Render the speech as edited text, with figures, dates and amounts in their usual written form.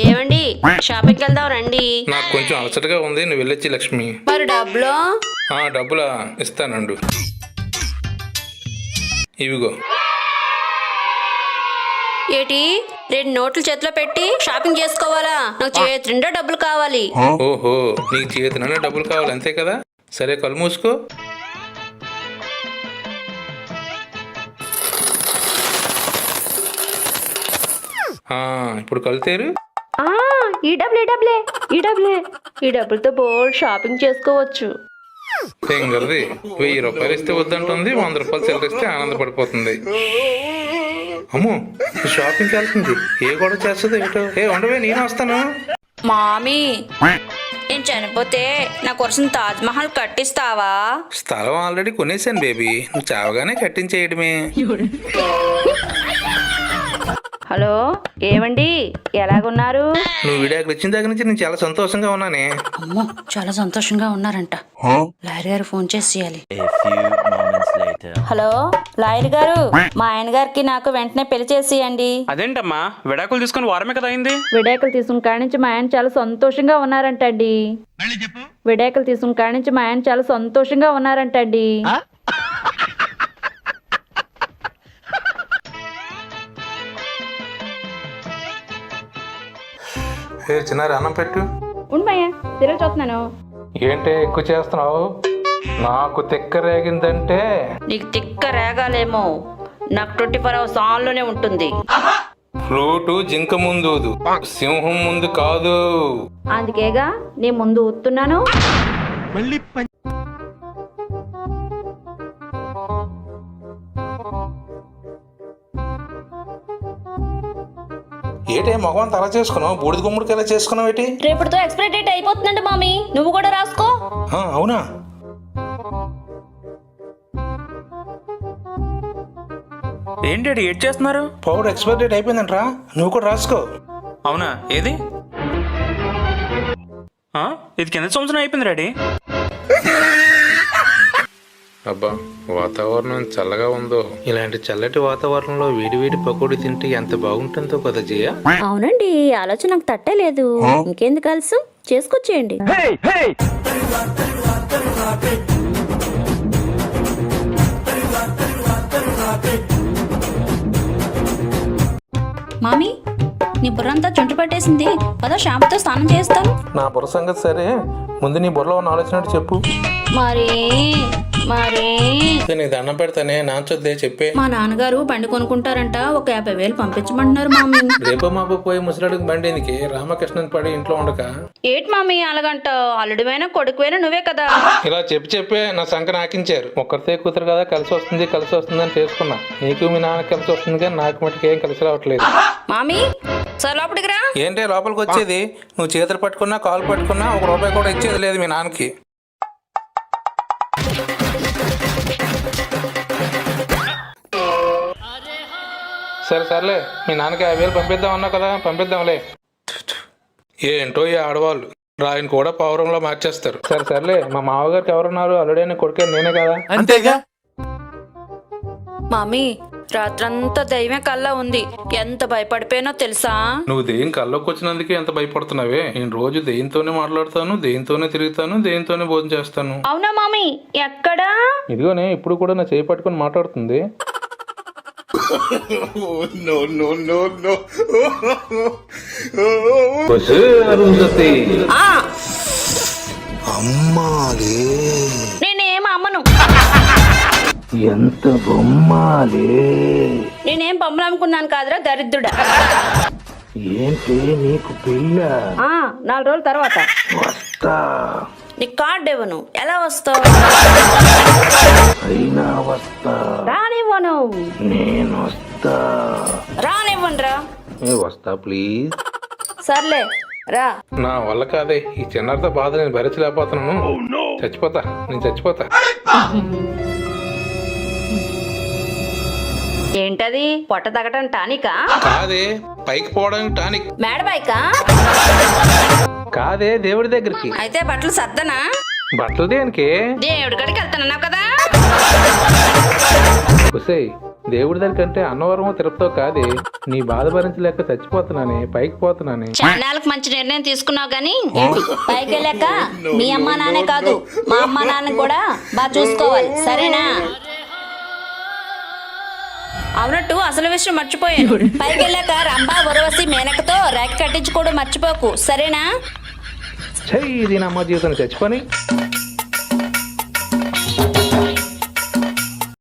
ఏమండి షాపింగ్కి వెళ్దాం రండి. నాకు కొంచెం అలసటగా ఉంది, నువ్వు వెళ్ళొచ్చి లక్ష్మి. మరి డబ్బులు? డబ్బులా ఇస్తానండు, ఇవిగో. ఏటి 2 నోట్లు చేతిలో పెట్టి షాపింగ్ చేసుకోవాలా? నాకు చేతి నిండా డబ్బులు కావాలి. ఓహో, నీకు చేతిన డబ్బులు కావాలి అంతే కదా. సరే, కళ్ళు మూసుకో. ఇప్పుడు కళ్ళు తేరు. ఈ డబ్బులతో బోల్డ్ షాపింగ్ చేసుకోవచ్చు. తెంగరది 1000 రూపాయలు ఇస్తే వద్దంటుంది, 100 రూపాయలు చెల్లిస్తే ఆనందపడిపోతుంది. అమ్మో, షాపింగ్కి వెళ్తుంది, ఏ గొడవ చేస్తుంది ఏటో. ఉండవే, నేను వస్తాను. మామీ, నేను చనిపోతే నా కోసం తాజ్ మహల్ కట్టిస్తావా? స్థలం ఆల్రెడీ కొనేసాను బేబీ, నువ్వు చావగానే కట్టించేయడమే. హలో, ఏమండి, ఎలాగున్నారు? నువ్వు విడాకులు ఇచ్చిన దగ్గర నుంచి నేను చాలా సంతోషంగా ఉన్నానే. అమ్మో, చాలా సంతోషంగా ఉన్నారంట. లాయర్ గారు ఫోన్ చేసేయాలి. హలో లాయర్ గారు, మా ఆయన గారికి నాకు వెంటనే పెళ్లి చేసేయండి. అదేంటమ్మా, విడాకులు తీసుకుని వారమే కదా అయింది. విడాకులు తీసుకున్న కాడి నుంచి మా ఆయన చాలా సంతోషంగా ఉన్నారంటండి. విడాకులు తీసుకున్న కాడి నుంచి మా ఆయన చాలా సంతోషంగా ఉన్నారంటండి. చిన్నారి అన్నం పెట్టు. ఉండమయ్యా, సీరియల్ చూస్తున్నాను. ఏంటి ఎక్కువ చేస్తున్నావు? నాకు తిక్క రేగిందంటే. నీకు తిక్క రేగాలేమో, నాకు 24 hours ఆన్లోనే ఉంటుంది. ఫ్లూటు జింక ముందు, సింహం ముందు కాదు. అందుకేగా నీ ముందు ఊతున్నాను. ఏటే మగవాన్ తల చేసుకున్నావు, బూడిద గుమ్మడికి ఎలా చేసుకున్నావు? ఏంటి రేపటితో ఎక్స్పైరీ డేట్ అయిపోతుందండి మామీ, నువ్వు కూడా రాసుకో. అవునా? ఏంటి ఏడ్ చేస్తున్నారు? పౌడర్ ఎక్స్పైరీ డేట్ అయిపోయిందంట్రా, నువ్వు కూడా రాసుకో. అవునా? ఏది? ఇది కింద సంవత్సరం అయిపోయింది డాడీ. అబ్బా, వాతావరణం చల్లగా ఉందో. ఇలాంటి చల్లటి వాతావరణంలో వేడి వేడి పకోడీ తింటే ఎంత బాగుంటుందో కదా జియా. అవునండి, ఆలోచన నాకు తట్టలేదు. ఇంకెందుకు ఆలస్యం, చేసుకొచ్చేయండి. మామీ, నీ బుర్రంతా చుంటు పట్టేసింది, పదా షాంపుతో స్నానం చేస్తాను. నా బుర్ర సంగతి సరే, ముందు నీ బుర్రలో ఉన్న ఆలోచన చెప్పు. మరి నీ దండం పెడతానే, నాంచొద్దే చెప్పే. మా నాన్నగారు బండి కొనుక్కుంటారంట, ఒక 50,000 పంపించమంటున్నారు మామీ. రేపు మాపు పోయి ముసలాడికి బండి ఎందుకే, రామకృష్ణన్ పడి ఇంట్లో ఉండక. ఏటి మామీ అలాగంట? అల్లుడివైనా కొడుకువైనా నువ్వే కదా. ఇలా చెప్పే నా సంఖ నాకించారు. ఒక్కరితే కూతురు కదా, కలిసి వస్తుంది అని చేసుకున్నా. నీకు మీ నాన్న కలిసి వస్తుంది కానీ నాకు మటుకు ఏం కలిసి రావట్లేదు. మామీ, సార్ లోపలికి రా. ఏంటి లోపలికి వచ్చేది? నువ్వు చేతులు పట్టుకున్నా కాలు పట్టుకున్నా 1 రూపాయి కూడా ఇచ్చేది లేదు మీ నాన్నకి. సర్లే, మీ నాన్నకి 50,000 పంపిద్దామన్నావు కదా, పంపిద్దాంలే. ఏంటో ఈ ఆడవాళ్ళు, రాయిని కూడా పౌరంలో మార్చేస్తారు. సర్లే, మా మామగారికి ఎవరున్నారు? అల్లుడైన కొడుకే నేనే కదా. అంతేగా. మామీ, రాత్రంతా దైవం కల్లా ఉంది, ఎంత భయపడిపోయినో తెలుసా? నువ్వు దెయ్యం కల్లోకి వచ్చినందుకే ఎంత భయపడుతున్నావే. నేను రోజు దెయ్యంతోనే మాట్లాడతాను, దెయ్యంతోనే తిరుగుతాను, దెయ్యంతోనే భోజనం చేస్తాను. అవునా మామీ? ఎక్కడా? ఇదిగోనే, ఇప్పుడు కూడా నా చేయి పట్టుకుని మాట్లాడుతుంది. అమ్మాలే, నేనేం అమ్మను. ఎంత బొమ్మాలే. నేనేం బొమ్మలు అమ్ముకున్నాను కాదురా దరిద్రుడా. ఏంటి నీకు పిల్ల? 4 రోజుల తర్వాత వస్తా. నీ కార్డు ఇవ్వను, ఎలా వస్తావు? అయినా వస్తా. రానివ్వను. నేను వస్తా. రానివ్వనురా. వస్తా ప్లీజ్. సర్లే రా. నా వల్ల కాదే, ఈ చిన్నారితో బాధ నేను భరించలేకపోతున్నాను. చచ్చిపోతా, నేను చచ్చిపోతా. ఏంటది? పొట్ట తగ్గటం టానికా? కాదే, పైకి పోవడానికి టానిక్. మేడ పైకా? కాదే, దేవుడి దగ్గరికి. అయితే బట్టలు సర్దనా? బట్టలు దేనికి? దేవుడి గడికి వెళ్తున్నావు కదా. దేవుడి దగ్గర కంటే అన్నవరమో తిరుపతో కాదే. నీ బాధ భరించలేక చచ్చిపోతున్నానే, పైకి పోతున్నానే. చాన్నాళ్ళకి మంచి నిర్ణయం తీసుకున్నావు గానీ పైకి వెళ్ళాక మీ అమ్మా నాన్నే కాదు మా అమ్మా నాన్న కూడా బాగా చూసుకోవాలి, సరేనా? అవునట్టు అసలు విషయం మర్చిపోయాను. పైకి వెళ్ళాక రంభా ఉరవసి మేనకతో రేఖ కట్టించుకోవడం మర్చిపోకు, సరేనా? ఛై, ఇది నా అమ్మ జీవితాన్ని చచ్చిపోని.